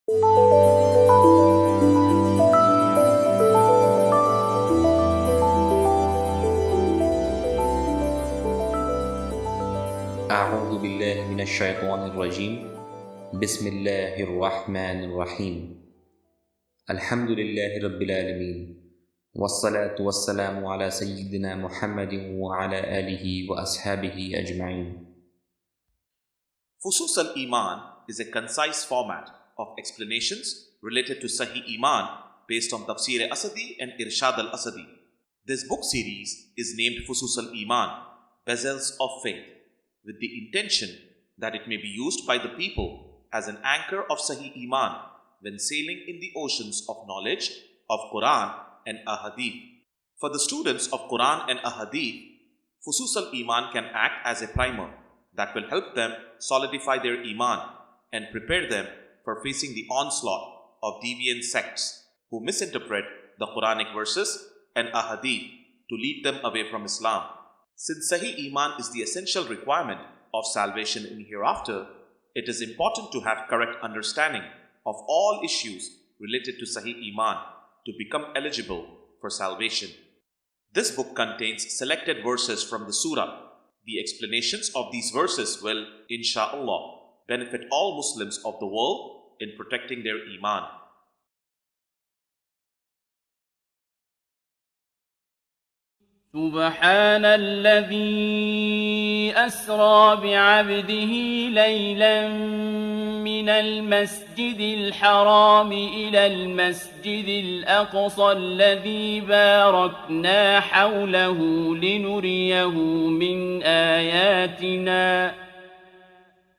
أعوذ بالله من الشيطان الرجيم بسم الله الرحمن الرحيم الحمد لله رب العالمين والصلاة والسلام على سيدنا محمد وعلى آله وأصحابه أجمعين. Fusus al-Iman is a concise format of explanations related to Sahih Iman based on Tafsir Asadi and Irshad al-Asadi. This book series is named Fusus al-Iman, Bezels of Faith, with the intention that it may be used by the people as an anchor of Sahih Iman when sailing in the oceans of knowledge of Quran and Ahadith. For the students of Quran and Ahadith, Fusus al-Iman can act as a primer that will help them solidify their Iman and prepare them for facing the onslaught of deviant sects who misinterpret the Quranic verses and Ahadith to lead them away from Islam. Since Sahih Iman is the essential requirement of salvation in hereafter, it is important to have correct understanding of all issues related to Sahih Iman to become eligible for salvation. This book contains selected verses from the surah. The explanations of these verses will, insha'Allah, benefit all Muslims of the world in protecting their Iman. سبحان الذي أسرى بعبده ليلا من المسجد الحرام إلى المسجد الأقصى الذي باركنا حوله لنريه من آياتنا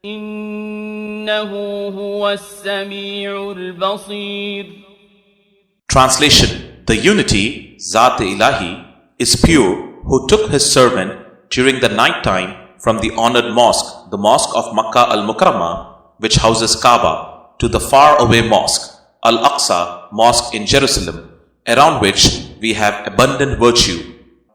إنه هو السميع البصير. Translation: The unity, Zat-e-Ilahi, is pure who took his servant during the night time from the honored mosque, the mosque of Makkah al-Mukarramah, which houses Kaaba, to the far-away mosque, Al-Aqsa mosque in Jerusalem, around which we have abundant virtue.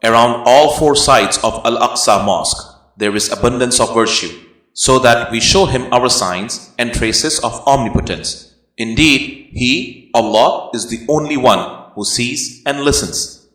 Around all four sides of Al-Aqsa mosque, there is abundance of virtue, so that we show him our signs and traces of omnipotence. Indeed, He, Allah, is the only one who sees and listens.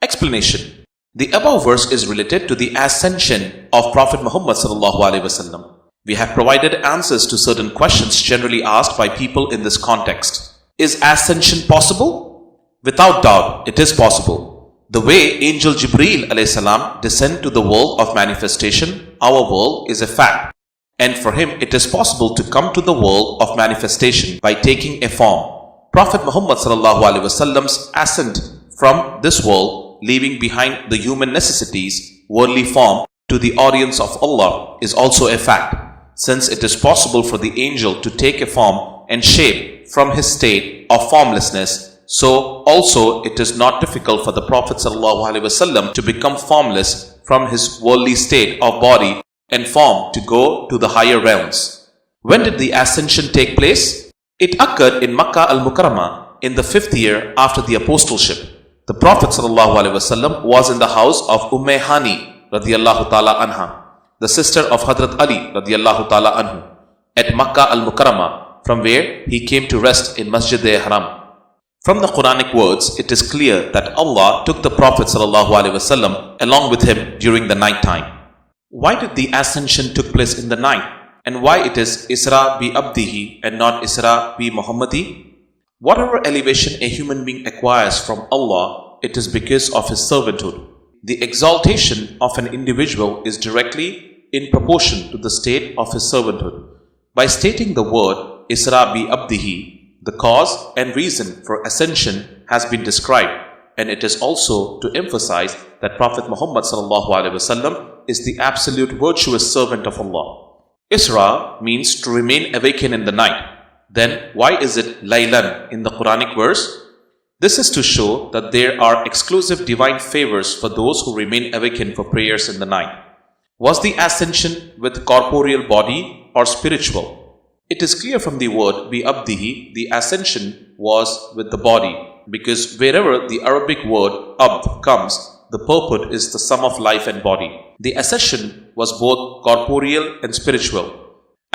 Explanation: The above verse is related to the ascension of Prophet Muhammad sallallahu alaihi wasallam. We have provided answers to certain questions generally asked by people in this context. Is ascension possible? Without doubt, it is possible. The way Angel Jibreel alayhi salam descend to the world of manifestation, our world, is a fact. And for him, it is possible to come to the world of manifestation by taking a form. Prophet Muhammad sallallahu alaihi wasallam's ascent from this world, leaving behind the human necessities, worldly form, to the audience of Allah is also a fact, since it is possible for the angel to take a form and shape from his state of formlessness. So also it is not difficult for the Prophet ﷺ to become formless from his worldly state of body and form to go to the higher realms. When did the ascension take place? It occurred in Makkah al-Mukarramah in the 5th year after the apostleship. The Prophet ﷺ was in the house of Hani radiyallahu ta'ala anha, the sister of Hadrat Ali radiyallahu ta'ala anhu, at Makkah al-Mukarramah, from where he came to rest in Masjid-e-Haram. From the Quranic words, it is clear that Allah took the Prophet ﷺ along with him during the night time. Why did the ascension took place in the night? And why it is Isra bi Abdihi and not Isra bi Muhammadi? Whatever elevation a human being acquires from Allah, it is because of his servanthood. The exaltation of an individual is directly in proportion to the state of his servanthood. By stating the word Isra bi Abdihi, the cause and reason for ascension has been described, and it is also to emphasize that Prophet Muhammad ﷺ is the absolute virtuous servant of Allah. Isra means to remain awakened in the night. Then why is it Laylan in the Quranic verse? This is to show that there are exclusive divine favors for those who remain awakened for prayers in the night. Was the ascension with corporeal body or spiritual? It is clear from the word bi abdihi, the ascension was with the body, because wherever the Arabic word abd comes, the purport is the sum of life and body. The ascension was both corporeal and spiritual.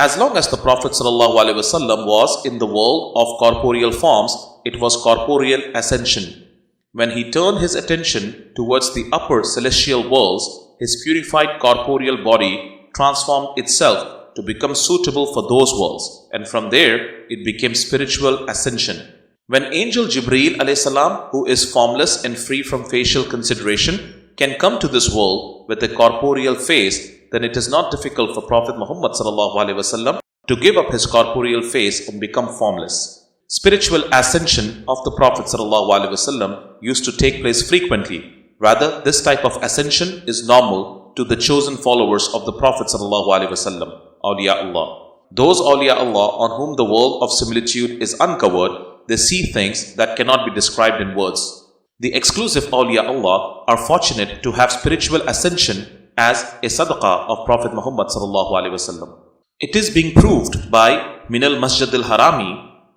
As long as the Prophet ﷺ was in the world of corporeal forms, it was corporeal ascension. When he turned his attention towards the upper celestial worlds, his purified corporeal body transformed itself to become suitable for those worlds, and from there it became spiritual ascension. When Angel Jibreel alayhi who is formless and free from facial consideration, can come to this world with a corporeal face, then it is not difficult for Prophet Muhammad ﷺ to give up his corporeal face and become formless. Spiritual ascension of the Prophet ﷺ used to take place frequently. Rather, this type of ascension is normal to the chosen followers of the Prophet ﷺ, awliyaullah. Those awliyaullah on whom the world of similitude is uncovered, they see things that cannot be described in words. The exclusive awliyaullah are fortunate to have spiritual ascension as a sadaqah of Prophet Muhammad ﷺ. It is being proved by Min al-Masjid al-Harami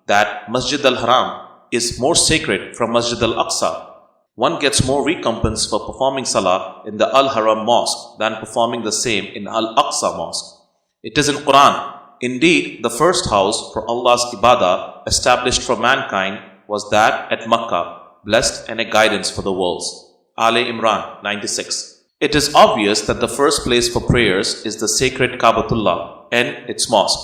that Masjid al-Haram is more sacred from Masjid al-Aqsa. One gets more recompense for performing salah in the Al-Haram mosque than performing the same in Al-Aqsa mosque. It is in Quran. Indeed, the first house for Allah's ibadah established for mankind was that at Makkah, blessed and a guidance for the worlds. Ali Imran 96. It is obvious that the first place for prayers is the sacred Kaabatullah and its mosque.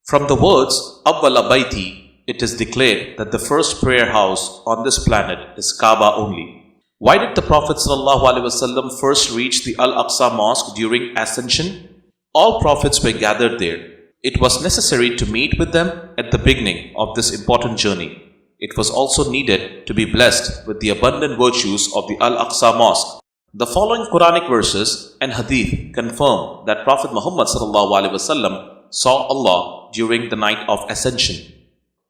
From the words Awwala Baiti, it is declared that the first prayer house on this planet is Kaaba only. Why did the Prophet ﷺ first reach the Al-Aqsa mosque during ascension? All prophets were gathered there. It was necessary to meet with them at the beginning of this important journey. It was also needed to be blessed with the abundant virtues of the Al-Aqsa mosque. The following Quranic verses and hadith confirm that Prophet Muhammad ﷺ saw Allah during the night of ascension.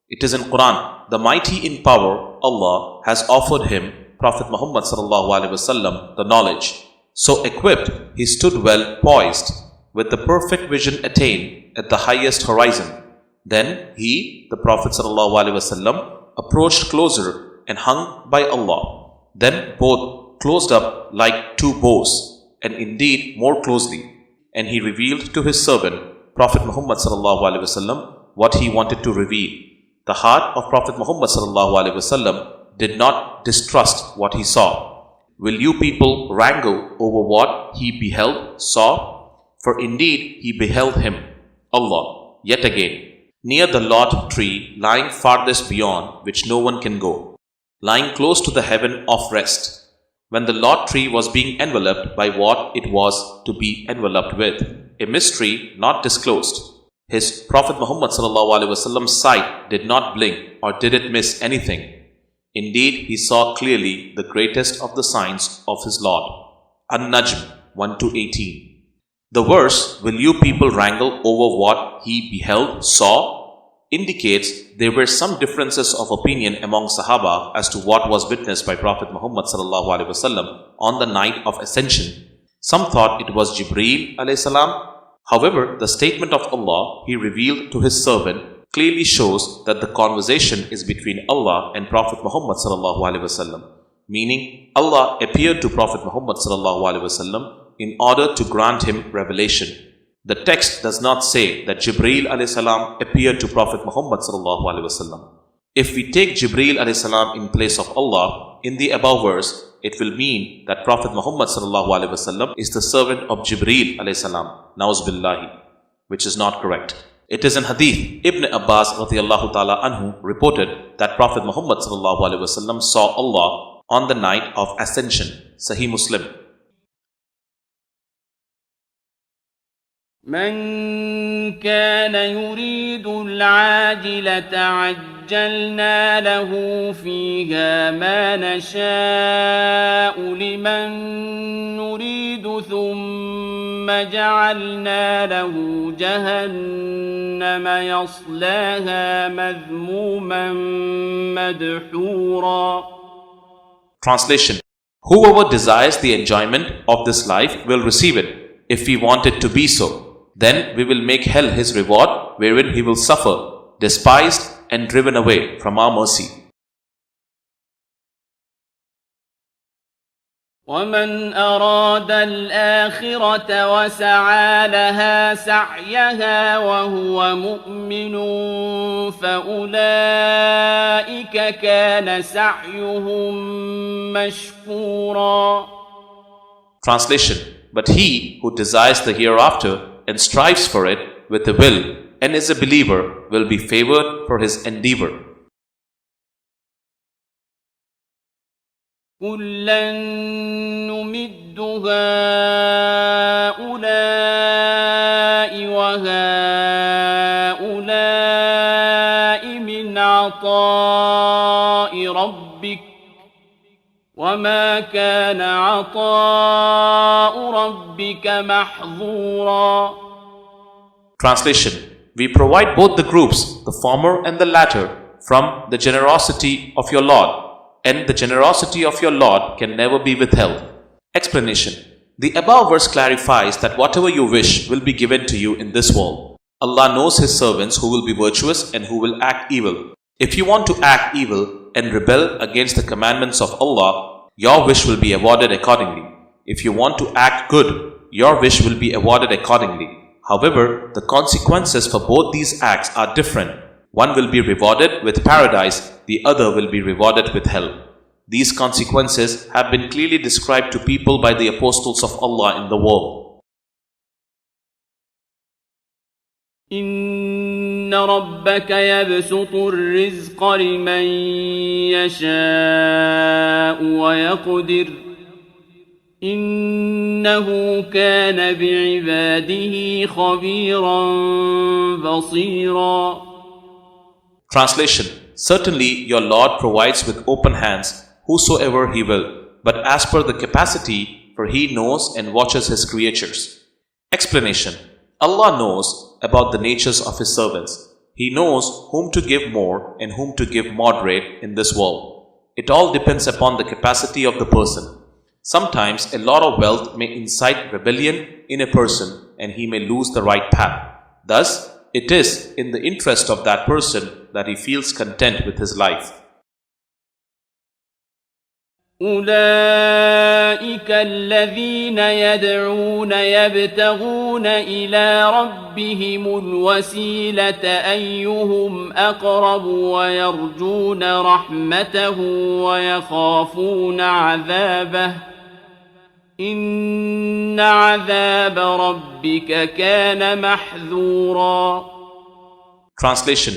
It is in Quran, the mighty in power, Allah has offered him, Prophet Muhammad ﷺ, the knowledge. So equipped, he stood well poised, with the perfect vision attained at the highest horizon. Then he, the Prophet ﷺ, approached closer and hung by Allah. Then both closed up like two bows, and indeed more closely. And he revealed to his servant, Prophet Muhammad ﷺ, what he wanted to reveal. The heart of Prophet Muhammad ﷺ did not distrust what he saw. Will you people wrangle over what he beheld, saw? For indeed he beheld him, Allah, yet again, near the Lot tree lying farthest beyond which no one can go, lying close to the heaven of rest, when the Lot tree was being enveloped by what it was to be enveloped with, a mystery not disclosed. His Prophet Muhammad ﷺ's sight did not blink or did it miss anything. Indeed, he saw clearly the greatest of the signs of his Lord. An-Najm 1-18. The verse, will you people wrangle over what he beheld, saw, indicates there were some differences of opinion among Sahaba as to what was witnessed by Prophet Muhammad ﷺ on the night of ascension. Some thought it was Jibreel alayhi. However, the statement of Allah he revealed to his servant clearly shows that the conversation is between Allah and Prophet Muhammad ﷺ, meaning Allah appeared to Prophet Muhammad ﷺ in order to grant him revelation. The text does not say that Jibreel alayhi appeared to Prophet Muhammad ﷺ. If we take Jibreel alayhi in place of Allah in the above verse, it will mean that Prophet Muhammad ﷺ is the servant of Jibreel alayhi, Nauz billahi, which is not correct. It is in Hadith, Ibn Abbas radiyallahu ta'ala anhu reported that Prophet Muhammad ﷺ saw Allah on the night of ascension. Sahih Muslim. من كان يريد العاجلة عجلنا له فيها ما نشاء لمن نريد ثم جعلنا له جهنم يصلاها مذموما مدحورا. Translation: Whoever desires the enjoyment of this life will receive it, if we want it to be so. Then we will make hell his reward, wherein he will suffer, despised and driven away from our mercy. ومن أراد الآخرة وسعى لها سعيها وهو مؤمن فأولئك كان سعيهم مشكورا. Translation: But he who desires the hereafter and strives for it with a will and is a believer will be favored for his endeavor. كُلًّا نُمِدُّ هَؤُلَاءِ وَهَؤُلَاءِ مِنْ عَطَاءِ رَبِّكَ وَمَا كَانَ عَطَاءُ رَبِّكَ مَحْظُورًا. Translation: We provide both the groups, the former and the latter, from the generosity of your Lord, and the generosity of your Lord can never be withheld. Explanation: The above verse clarifies that whatever you wish will be given to you in this world. Allah knows His servants who will be virtuous and who will act evil. If you want to act evil and rebel against the commandments of Allah, your wish will be awarded accordingly. If you want to act good, your wish will be awarded accordingly. However, the consequences for both these acts are different. One will be rewarded with paradise, the other will be rewarded with hell. These consequences have been clearly described to people by the apostles of Allah in the world. إن ربك يبسط الرزق لمن يشاء ويقدر إنه كان بعباده خبيرا بصيرا. Translation: Certainly your Lord provides with open hands whosoever He will, but as per the capacity, for He knows and watches His creatures. Explanation: Allah knows about the natures of His servants. He knows whom to give more and whom to give moderate in this world. It all depends upon the capacity of the person. Sometimes a lot of wealth may incite rebellion in a person and he may lose the right path. Thus, it is in the interest of that person that he feels content with his life. أولئك الذين يدعون يبتغون إلى ربهم الوسيلة أيهم أقرب ويرجون رحمته ويخافون عذابه إن عذاب ربك كان محذورا. Translation: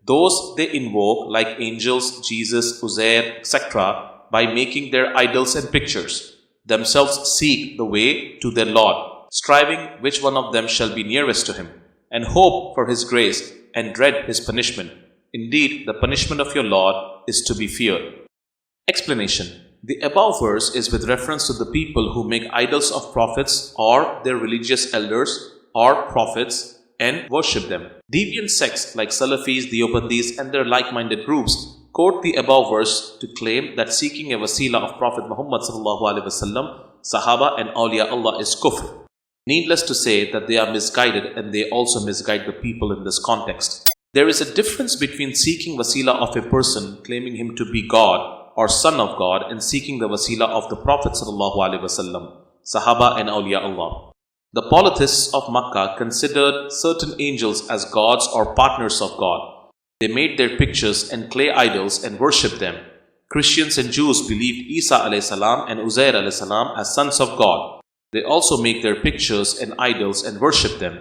Those they invoke like angels, Jesus, Uzair, etc. by making their idols and pictures, themselves seek the way to their Lord, striving which one of them shall be nearest to Him, and hope for His grace and dread His punishment. Indeed, the punishment of your Lord is to be feared. Explanation: The above verse is with reference to the people who make idols of prophets or their religious elders or prophets and worship them. Deviant sects like Salafis, Deobandis and their like-minded groups quote the above verse to claim that seeking a wasila of Prophet Muhammad ﷺ, Sahaba and Awliya Allah is kufr. Needless to say that they are misguided and they also misguide the people in this context. There is a difference between seeking wasila of a person claiming him to be God or son of God and seeking the wasila of the Prophet ﷺ, Sahaba and Awliya Allah. The polytheists of Makkah considered certain angels as gods or partners of God. They made their pictures and clay idols and worshipped them. Christians and Jews believed Isa a.s. and Uzair a.s. as sons of God. They also make their pictures and idols and worship them.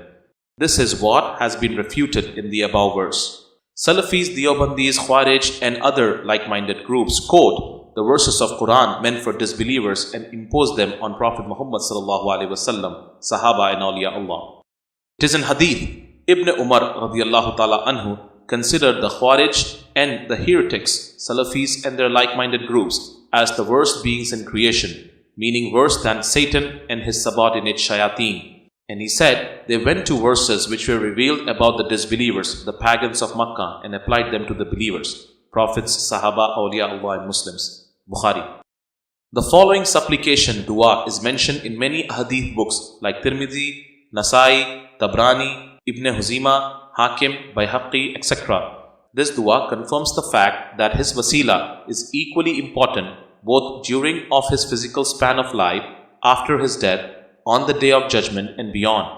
This is what has been refuted in the above verse. Salafis, Deobandis, Khawarij and other like-minded groups quote the verses of Quran meant for disbelievers and impose them on Prophet Muhammad ﷺ, Sahaba and Awliya Allah. It is in Hadith, Ibn Umar radiallahu ta'ala anhu considered the Khawarij and the heretics, Salafis and their like-minded groups as the worst beings in creation, meaning worse than Satan and his subordinate shayateen. And he said, they went to verses which were revealed about the disbelievers, the pagans of Makkah, and applied them to the believers, prophets, Sahaba, Awliya Allah and Muslims. Bukhari. The following supplication dua is mentioned in many hadith books like Tirmidhi, Nasai, Tabrani, Ibn Huzaimah, Hakim, Bayhaqi, etc. This dua confirms the fact that his wasila is equally important both during of his physical span of life, after his death, on the day of judgment and beyond.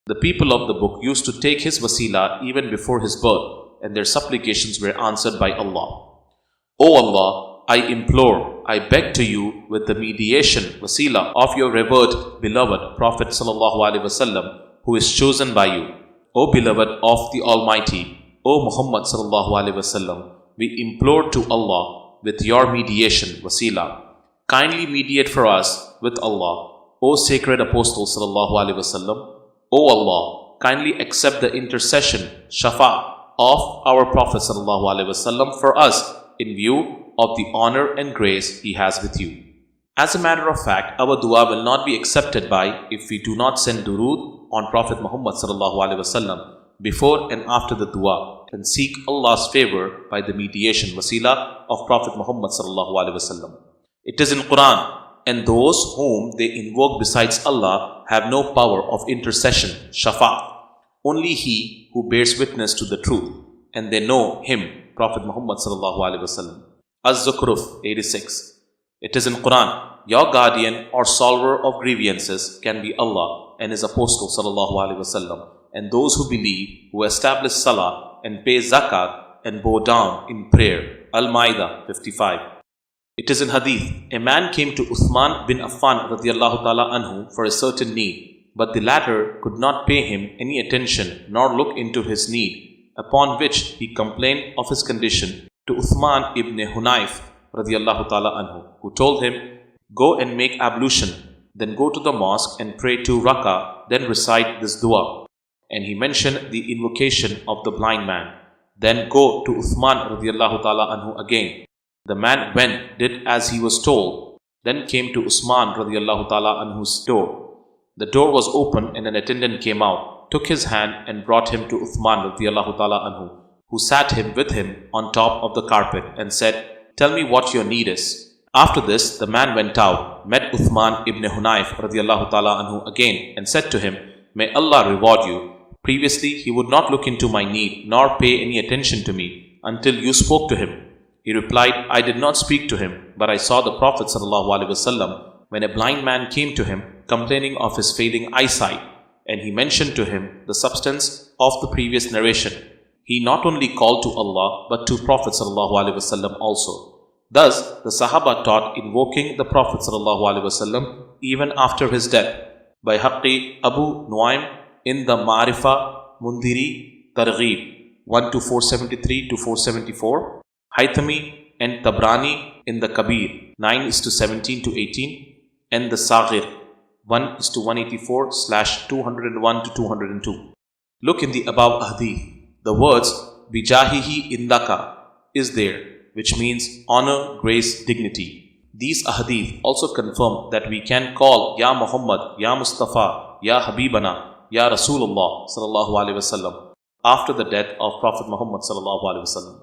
The people of the book used to take his wasila even before his birth, and their supplications were answered by Allah. O Allah, I implore, I beg to you with the mediation, wasila of your revered, beloved Prophet ﷺ, who is chosen by you. O beloved of the Almighty, O Muhammad ﷺ, we implore to Allah with your mediation, wasila. Kindly mediate for us with Allah, O sacred Apostle ﷺ. O Allah, kindly accept the intercession, shafa, of our Prophet ﷺ for us in view of the honor and grace he has with you. As a matter of fact, our dua will not be accepted by if we do not send durood on Prophet Muhammad ﷺ before and after the dua and seek Allah's favor by the mediation wasila of Prophet Muhammad ﷺ. It is in Quran, and those whom they invoke besides Allah have no power of intercession, shafa'. Only he who bears witness to the truth, and they know him, Prophet Muhammad ﷺ. Az-Zukhruf 86. It is in Quran, your guardian or solver of grievances can be Allah and His Apostle ﷺ, and those who believe, who establish salah and pay zakat and bow down in prayer. Al-Ma'idah 55. It is in Hadith, a man came to Uthman bin Affan radiyallahu ta'ala anhu for a certain need, but the latter could not pay him any attention nor look into his need, upon which he complained of his condition to Uthman ibn Hunayf radiyallahu ta'ala anhu, who told him, go and make ablution, then go to the mosque and pray 2 rakah, then recite this dua. And he mentioned the invocation of the blind man. Then go to Uthman radiyallahu ta'ala anhu again. The man went, did as he was told, then came to Usman radiyallahu ta'ala anhu's door. The door was open and an attendant came out, took his hand and brought him to Uthman radiyallahu ta'ala anhu, who sat him with him on top of the carpet and said, tell me what your need is. After this, the man went out, met Uthman ibn Hunayf radiyallahu ta'ala anhu again and said to him, may Allah reward you. Previously, he would not look into my need nor pay any attention to me until you spoke to him. He replied, I did not speak to him, but I saw the Prophet ﷺ when a blind man came to him complaining of his failing eyesight, and he mentioned to him the substance of the previous narration. He not only called to Allah, but to Prophet ﷺ also. Thus, the Sahaba taught invoking the Prophet ﷺ even after his death. By Haqqi Abu Nuaym in the Ma'rifa Mundhiri Targhib 1-473-474, Haythami and Tabrani in the Kabir 9:17-18, and the Saghir 1:184/201-202. Look in the above hadith. The words Bijahihi Indaka is there, which means honor, grace, dignity. These ahadith also confirm that we can call Ya Muhammad, Ya Mustafa, Ya Habibana, Ya Rasulullah sallallahu alaihi wasallam after the death of Prophet Muhammad sallallahu alaihi wasallam.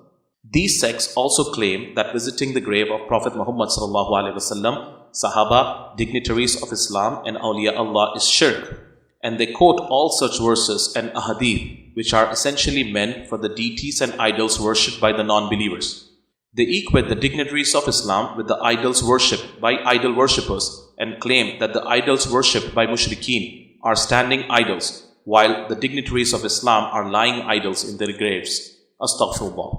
These sects also claim that visiting the grave of Prophet Muhammad sallallahu alaihi wasallam, Sahaba, dignitaries of Islam and awliya Allah is shirk, and they quote all such verses and ahadith which are essentially meant for the deities and idols worshipped by the non-believers. They equate the dignitaries of Islam with the idols worshipped by idol worshippers and claim that the idols worshipped by mushrikeen are standing idols, while the dignitaries of Islam are lying idols in their graves. Astaghfirullah.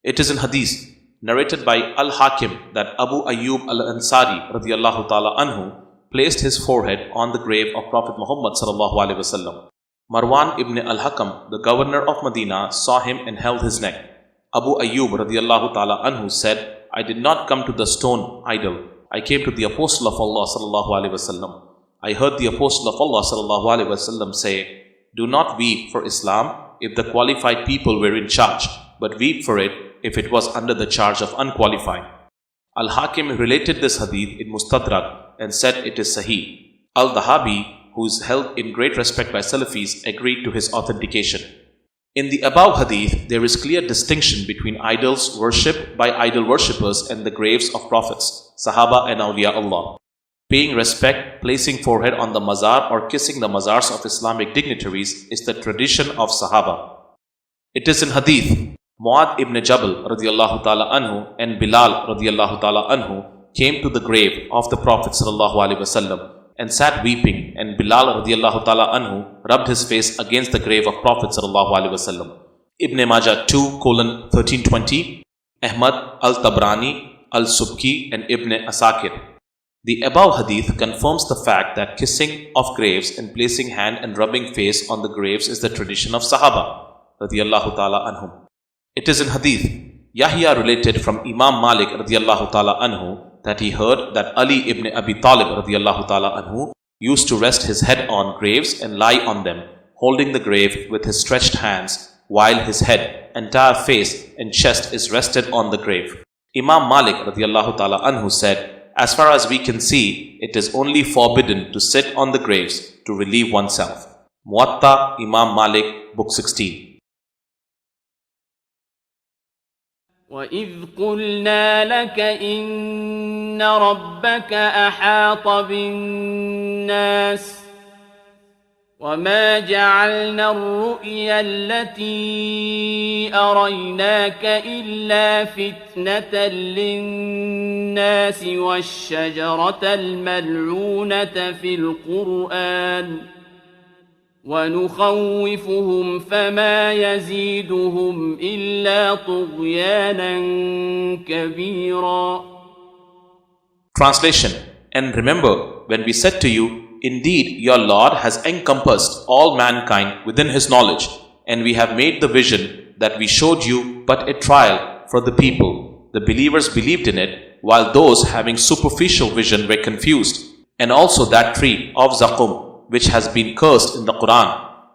It is in Hadith narrated by Al-Hakim that Abu Ayyub Al-Ansari radiyallahu ta'ala anhu placed his forehead on the grave of Prophet Muhammad sallallahu alaihi wasallam. Marwan ibn al-Hakam, the governor of Medina, saw him and held his neck. Abu Ayyub radiyallahu ta'ala anhu said, I did not come to the stone idol. I came to the Apostle of Allah sallallahu alaihi wasallam. I heard the Apostle of Allah sallallahu alaihi wasallam say, do not weep for Islam if the qualified people were in charge, but weep for it if it was under the charge of unqualified. Al-Hakim related this hadith in Mustadrak and said it is Sahih. Al-Dahabi, who is held in great respect by Salafis, agreed to his authentication. In the above hadith, there is clear distinction between idols worshipped by idol worshippers and the graves of prophets, Sahaba and awliya Allah. Paying respect, placing forehead on the mazar or kissing the mazars of Islamic dignitaries is the tradition of Sahaba. It is in hadith, Mu'adh ibn Jabal radiyallahu ta'ala anhu and Bilal radiyallahu ta'ala anhu came to the grave of the Prophet ﷺ and sat weeping, and Bilal radiallahu ta'ala anhu rubbed his face against the grave of Prophet ﷺ. Ibn Majah 2:1320, Ahmad al-Tabrani, al-Subki and Ibn Asakir. The above hadith confirms the fact that kissing of graves and placing hand and rubbing face on the graves is the tradition of Sahaba radiallahu ta'ala anhum. It is in hadith. Yahya related from Imam Malik radiallahu ta'ala anhu that he heard that Ali ibn Abi Talib radiallahu ta'ala anhu used to rest his head on graves and lie on them, holding the grave with his stretched hands, while his head, entire face and chest is rested on the grave. Imam Malik radiallahu ta'ala anhu said, as far as we can see, it is only forbidden to sit on the graves to relieve oneself. Muwatta, Imam Malik, Book 16. وَإِذْ قُلْنَا لَكَ إِنَّ رَبَّكَ أَحَاطَ بِالنَّاسِ وَمَا جَعَلْنَا الرُّؤْيَا الَّتِي أَرَيْنَاكَ إِلَّا فِتْنَةً لِلنَّاسِ وَالشَّجَرَةَ الْمَلْعُونَةَ فِي الْقُرْآنِ وَنُخَوِّفُهُمْ فَمَا يَزِيدُهُمْ إِلَّا طُغْيَانًا كَبِيرًا. Translation. And remember when we said to you, indeed your Lord has encompassed all mankind within His knowledge, and we have made the vision that we showed you but a trial for the people. The believers believed in it, while those having superficial vision were confused. And also that tree of Zaqum, which has been cursed in the Quran,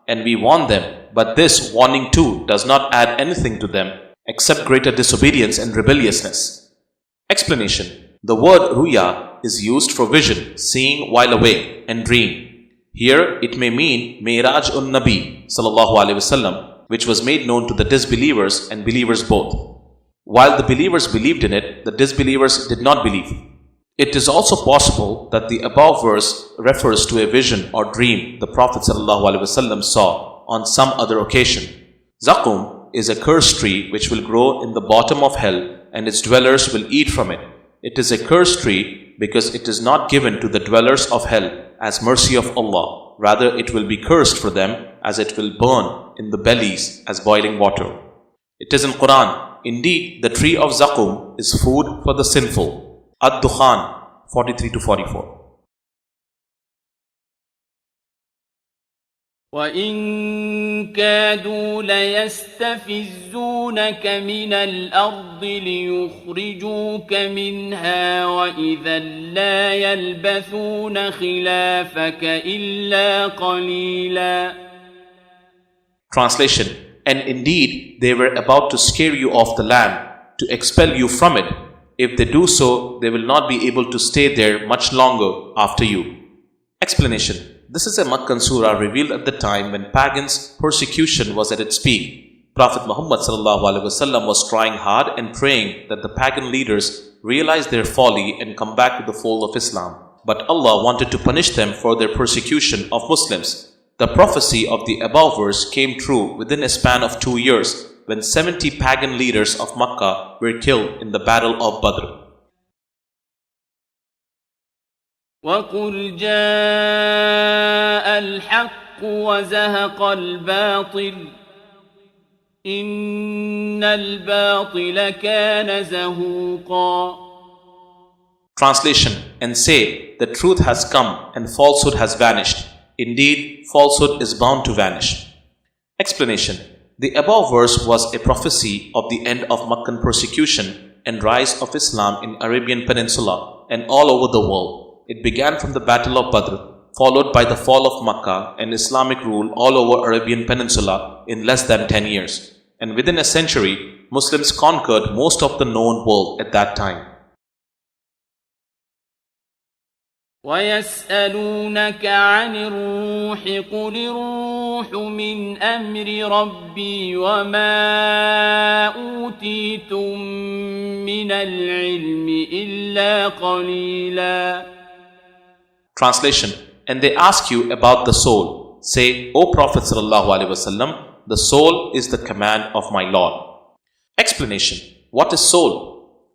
and we warn them, but this warning too does not add anything to them except greater disobedience and rebelliousness. Explanation. The word ruya is used for vision, seeing while awake, and dream. Here it may mean Mi'raj un-Nabi sallallahu alaihi wasallam, which was made known to the disbelievers and believers both. While the believers believed in it, the disbelievers did not believe. It is also possible that the above verse refers to a vision or dream the Prophet ﷺ saw on some other occasion. Zaqum is a cursed tree which will grow in the bottom of hell, and its dwellers will eat from it. It is a cursed tree because it is not given to the dwellers of hell as mercy of Allah. Rather, it will be cursed for them, as it will burn in the bellies as boiling water. It is in Quran. Indeed, the tree of Zaqum is food for the sinful. Ad-Dukhan 43-44. وَإِن كَادُوا لَيَسْتَفِزُّونَكَ مِنَ الْأَرْضِ لِيُخْرِجُوكَ مِنْهَا وَإِذًا لَا يَلْبَثُونَ خِلَافَكَ إِلَّا قَلِيلًا. Translation. And indeed, they were about to scare you off the land, to expel you from it. If they do so, they will not be able to stay there much longer after you. Explanation. This is a Makkan surah revealed at the time when pagans' persecution was at its peak. Prophet Muhammad ﷺ was trying hard and praying that the pagan leaders realize their folly and come back to the fold of Islam. But Allah wanted to punish them for their persecution of Muslims. The prophecy of the above verse came true within a span of 2 years, when 70 pagan leaders of Makkah were killed in the battle of Badr. وَقُلْ جَاءَ الْحَقُّ وَزَهَقَ الْبَاطِلُ إِنَّ الْبَاطِلَ كَانَ زَهُوقًا. Translation. And say, the truth has come and falsehood has vanished. Indeed, falsehood is bound to vanish. Explanation. The above verse was a prophecy of the end of Makkan persecution and rise of Islam in Arabian Peninsula and all over the world. It began from the Battle of Badr, followed by the fall of Makkah and Islamic rule all over Arabian Peninsula in less than 10 years. And within a century, Muslims conquered most of the known world at that time. وَيَسْأَلُونَكَ عَنِ الرُّوحِ قُلِ الرُّوحُ مِنْ أَمْرِ رَبِّي وَمَا أُوتِيتُم مِّنَ الْعِلْمِ إِلَّا قَلِيلًا. Translation. And they ask you about the soul. Say, O Prophet ﷺ, the soul is the command of my Lord. Explanation. What is soul?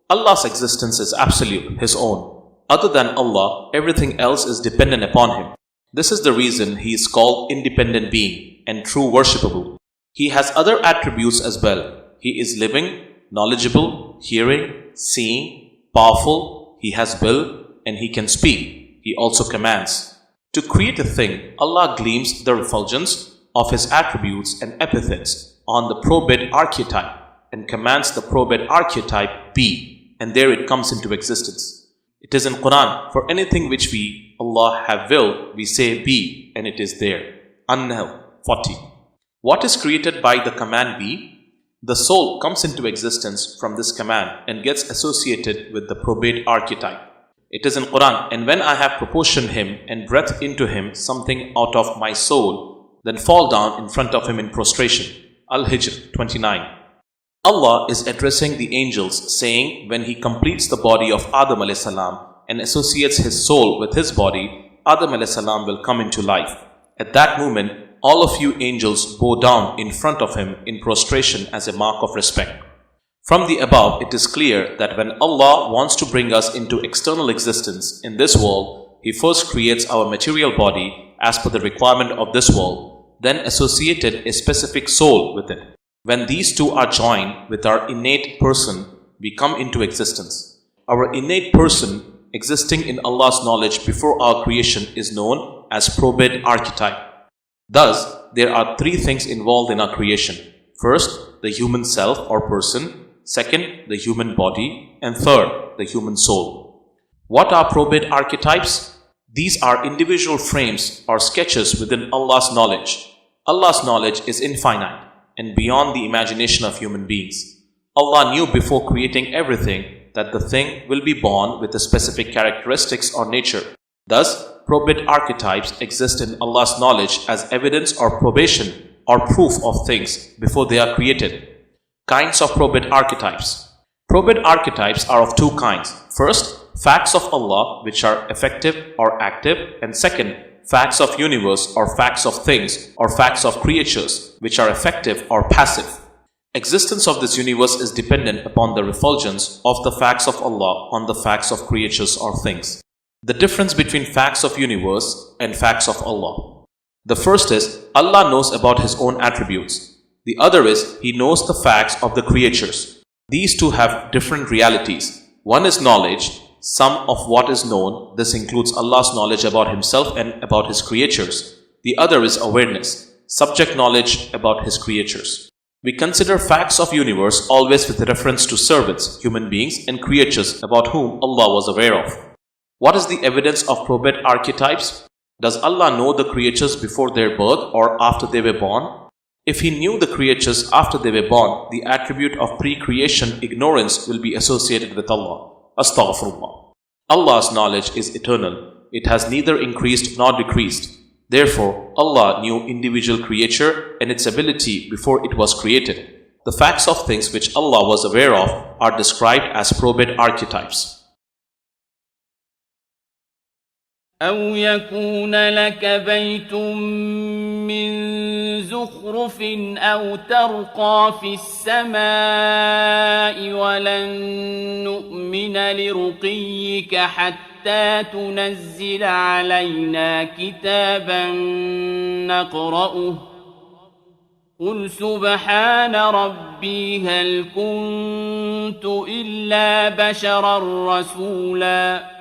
Allah's existence is absolute, His own. Other than Allah, everything else is dependent upon Him. This is the reason He is called independent being and true worshipable. He has other attributes as well. He is living, knowledgeable, hearing, seeing, powerful, He has will, and He can speak. He also commands. To create a thing, Allah gleams the refulgence of His attributes and epithets on the probate archetype and commands the probate archetype be, and there it comes into existence. It is in Quran, for anything which we, Allah, have willed, we say be, and it is there. An-Nahl 40. What is created by the command be? The soul comes into existence from this command and gets associated with the probate archetype. It is in Quran, and when I have proportioned him and breathed into him something out of my soul, then fall down in front of him in prostration. Al-Hijr 29. Allah is addressing the angels, saying when He completes the body of Adam a.s. and associates his soul with his body, Adam a.s. will come into life. At that moment, all of you angels bow down in front of Him in prostration as a mark of respect. From the above, it is clear that when Allah wants to bring us into external existence in this world, He first creates our material body as per the requirement of this world, then associated a specific soul with it. When these two are joined with our innate person, we come into existence. Our innate person, existing in Allah's knowledge before our creation, is known as probate archetype. Thus, there are three things involved in our creation. First, the human self or person. Second, the human body. And third, the human soul. What are probate archetypes? These are individual frames or sketches within Allah's knowledge. Allah's knowledge is infinite and beyond the imagination of human beings. Allah knew before creating everything that the thing will be born with a specific characteristics or nature. Thus, probate archetypes exist in Allah's knowledge as evidence or probation or proof of things before they are created. Kinds of probate archetypes. Probate archetypes are of two kinds. First, facts of Allah which are effective or active, and second, facts of universe or facts of things or facts of creatures which are effective or passive. Existence of this universe is dependent upon the refulgence of the facts of Allah on the facts of creatures or things. The difference between facts of universe and facts of Allah. The first is Allah knows about His own attributes. The other is He knows the facts of the creatures. These two have different realities. One is knowledge, some of what is known. This includes Allah's knowledge about Himself and about His creatures. The other is awareness, subject knowledge about His creatures. We consider facts of universe always with reference to servants, human beings and creatures about whom Allah was aware of. What is the evidence of probate archetypes? Does Allah know the creatures before their birth or after they were born? If He knew the creatures after they were born, the attribute of pre-creation ignorance will be associated with Allah. Astaghfirullah. Allah's knowledge is eternal. It has neither increased nor decreased. Therefore, Allah knew individual creature and its ability before it was created. The facts of things which Allah was aware of are described as probate archetypes. أو يكون لك بيت من زخرف أو ترقى في السماء ولن نؤمن لرقيك حتى تنزل علينا كتابا نقرأه قل سبحان ربي هل كنت إلا بشرا رسولا.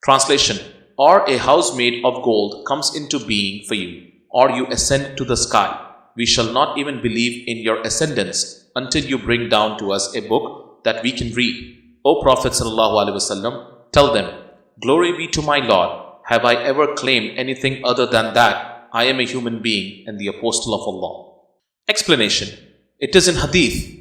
Translation. Or a house made of gold comes into being for you, or you ascend to the sky. We shall not even believe in your ascendance until you bring down to us a book that we can read. O Prophet ﷺ, tell them, Glory be to my Lord. Have I ever claimed anything other than that I am a human being and the apostle of Allah? Explanation. It is in Hadith.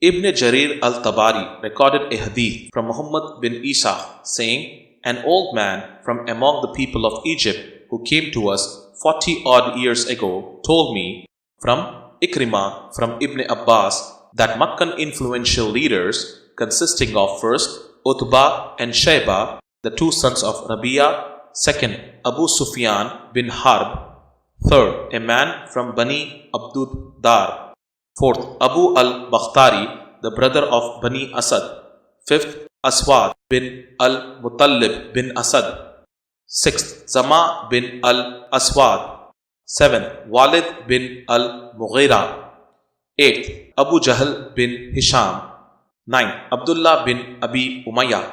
Ibn Jarir al-Tabari recorded a Hadith from Muhammad bin Isa saying, An old man from among the people of Egypt who came to us 40 odd years ago told me from Ikrimah from Ibn Abbas that Makkan influential leaders consisting of first Utbah and Shayba, the two sons of Rabia, second Abu Sufyan bin Harb, third a man from Bani Abdud Dar, fourth Abu al-Bakhtari, the brother of Bani Asad, 5th, Aswad bin al-Muttalib bin Asad. 6th, Zama bin al-Aswad. 7th, Walid bin al-Mughira. 8th, Abu Jahl bin Hisham. 9th, Abdullah bin Abi Umayyah.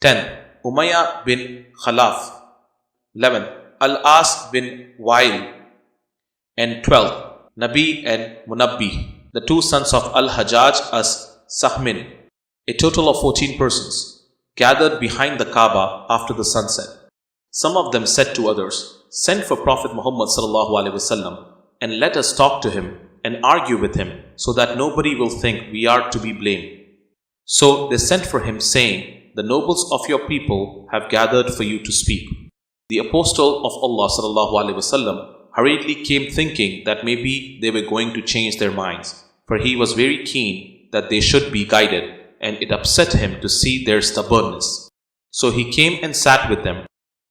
10th, Umayyah bin Khalaf. 11th, Al-As bin Wa'il. And 12th, Nabi and Munabbi, the two sons of Al-Hajjaj as Sahmin. A total of 14 persons gathered behind the Kaaba after the sunset. Some of them said to others, "Send for Prophet Muhammad ﷺ and let us talk to him and argue with him so that nobody will think we are to be blamed." So they sent for him, saying, "The nobles of your people have gathered for you to speak." The apostle of Allah ﷺ hurriedly came, thinking that maybe they were going to change their minds, for he was very keen that they should be guided, and it upset him to see their stubbornness. So he came and sat with them,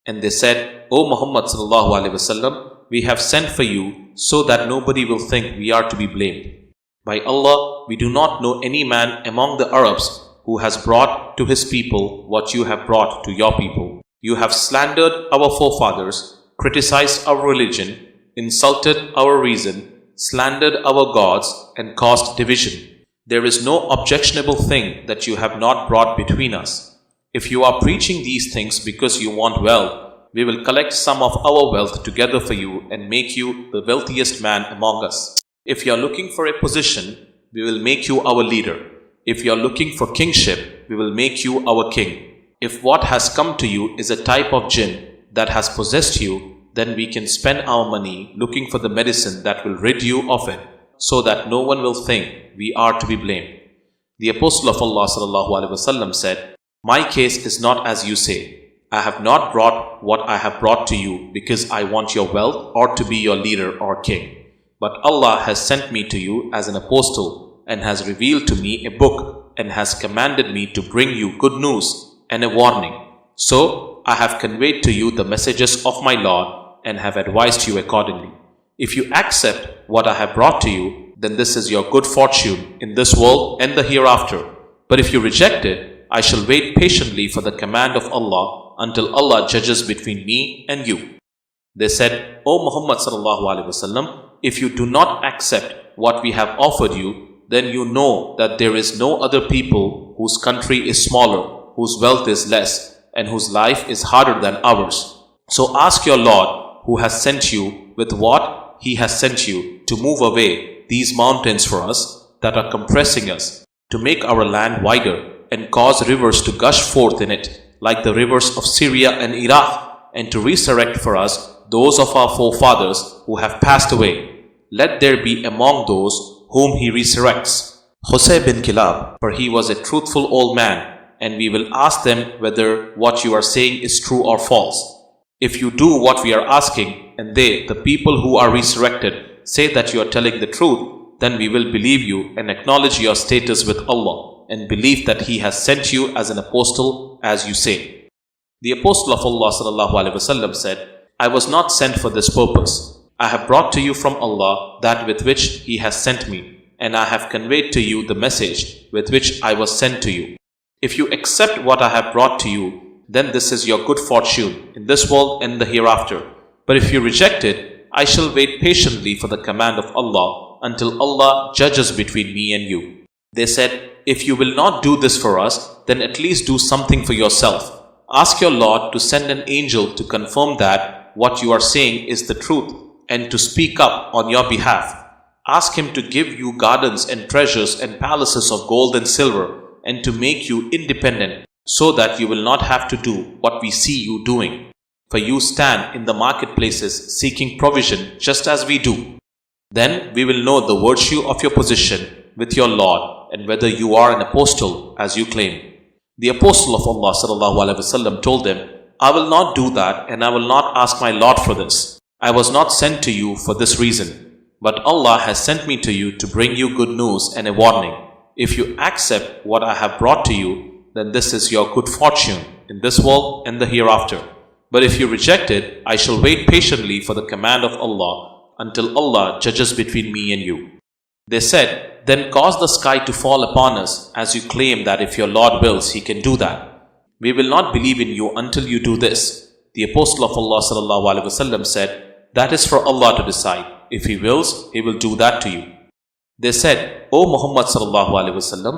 and they said, "O Muhammad ﷺ, we have sent for you so that nobody will think we are to be blamed. By Allah, we do not know any man among the Arabs who has brought to his people what you have brought to your people. You have slandered our forefathers, criticized our religion, insulted our reason, slandered our gods, and caused division. There is no objectionable thing that you have not brought between us. If you are preaching these things because you want wealth, we will collect some of our wealth together for you and make you the wealthiest man among us. If you are looking for a position, we will make you our leader. If you are looking for kingship, we will make you our king. If what has come to you is a type of jinn that has possessed you, then we can spend our money looking for the medicine that will rid you of it, so that no one will think we are to be blamed." The Apostle of Allah ﷺ said, "My case is not as you say. I have not brought what I have brought to you because I want your wealth or to be your leader or king. But Allah has sent me to you as an apostle and has revealed to me a book and has commanded me to bring you good news and a warning. So I have conveyed to you the messages of my Lord and have advised you accordingly. If you accept what I have brought to you, then this is your good fortune in this world and the hereafter. But if you reject it, I shall wait patiently for the command of Allah until Allah judges between me and you." They said, "O Muhammad ﷺ, if you do not accept what we have offered you, then you know that there is no other people whose country is smaller, whose wealth is less, and whose life is harder than ours. So ask your Lord, who has sent you with what He has sent you, to move away these mountains for us that are compressing us, to make our land wider and cause rivers to gush forth in it, like the rivers of Syria and Iraq, and to resurrect for us those of our forefathers who have passed away. Let there be among those whom He resurrects Husay bin Kilab, for he was a truthful old man, and we will ask them whether what you are saying is true or false. If you do what we are asking, and they, the people who are resurrected, say that you are telling the truth, then we will believe you and acknowledge your status with Allah, and believe that He has sent you as an apostle as you say." The Apostle of Allah ﷺ said, "I was not sent for this purpose. I have brought to you from Allah that with which He has sent me, and I have conveyed to you the message with which I was sent to you. If you accept what I have brought to you, then this is your good fortune in this world and the hereafter. But if you reject it, I shall wait patiently for the command of Allah until Allah judges between me and you." They said, "If you will not do this for us, then at least do something for yourself. Ask your Lord to send an angel to confirm that what you are saying is the truth and to speak up on your behalf. Ask Him to give you gardens and treasures and palaces of gold and silver, and to make you independent, so that you will not have to do what we see you doing. For you stand in the marketplaces seeking provision just as we do. Then we will know the virtue of your position with your Lord and whether you are an apostle as you claim." The Apostle of Allah ﷺ told them, "I will not do that, and I will not ask my Lord for this. I was not sent to you for this reason, but Allah has sent me to you to bring you good news and a warning. If you accept what I have brought to you, then this is your good fortune in this world and the hereafter. But if you reject it, I shall wait patiently for the command of Allah until Allah judges between me and you." They said, "Then cause the sky to fall upon us, as you claim that if your Lord wills, He can do that. We will not believe in you until you do this." The Apostle of Allah ﷺ said, "That is for Allah to decide. If He wills, He will do that to you." They said, "O Muhammad ﷺ,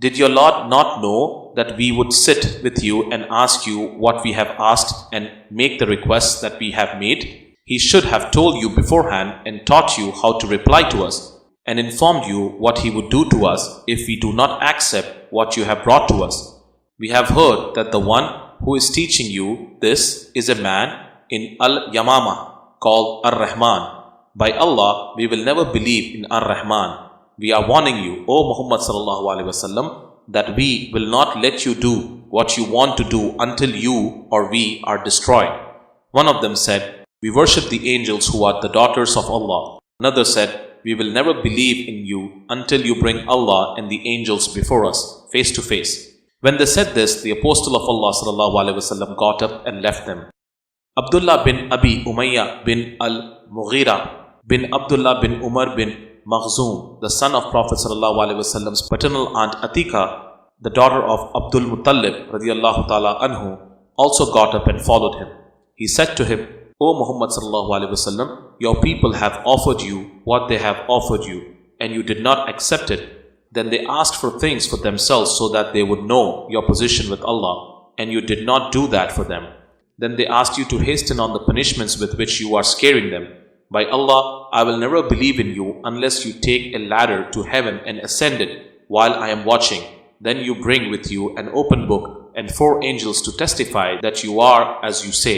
did your Lord not know that we would sit with you and ask you what we have asked and make the requests that we have made? He should have told you beforehand and taught you how to reply to us, and informed you what He would do to us if we do not accept what you have brought to us. We have heard that the one who is teaching you this is a man in Al-Yamama called Ar-Rahman. By Allah, we will never believe in Ar-Rahman. We are warning you, O Muhammad ﷺ, that we will not let you do what you want to do until you or we are destroyed." One of them said, "We worship the angels who are the daughters of Allah." Another said, "We will never believe in you until you bring Allah and the angels before us, face to face." When they said this, the Apostle of Allah ﷺ got up and left them. Abdullah bin Abi Umayyah bin al-Mughira bin Abdullah bin Umar bin Makhzum, the son of Prophet ﷺ's paternal aunt Atika, the daughter of Abdul Muttalib radiyallahu ta'ala anhu, also got up and followed him. He said to him, "O Muhammad ﷺ, your people have offered you what they have offered you, and you did not accept it. Then they asked for things for themselves so that they would know your position with Allah, and you did not do that for them. Then they asked you to hasten on the punishments with which you are scaring them. By Allah, I will never believe in you unless you take a ladder to heaven and ascend it while I am watching. Then you bring with you an open book and 4 angels to testify that you are as you say.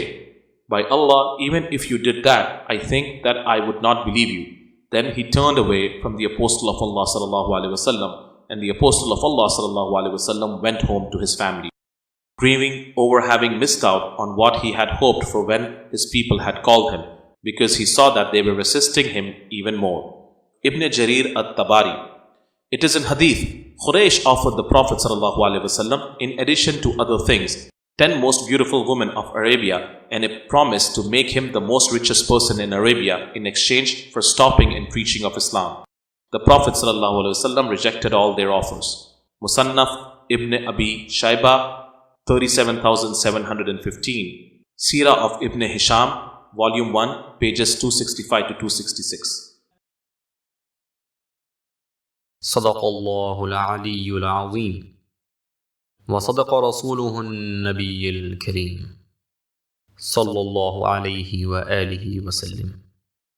By Allah, even if you did that, I think that I would not believe you." Then he turned away from the Apostle of Allah ﷺ, and the Apostle of Allah ﷺ went home to his family, grieving over having missed out on what he had hoped for when his people had called him, because he saw that they were resisting him even more. Ibn Jarir at-Tabari. It is in Hadith, Quraysh offered the Prophet ﷺ, in addition to other things, 10 most beautiful women of Arabia and a promise to make him the most richest person in Arabia in exchange for stopping and preaching of Islam. The Prophet ﷺ rejected all their offers. Musannaf Ibn Abi Shayba 37,715. Seerah of Ibn Hisham, Volume 1, pages 265 to 266. صدق الله العلي العظيم وصدق رسوله النبي الكريم صلى الله عليه وآله وسلم.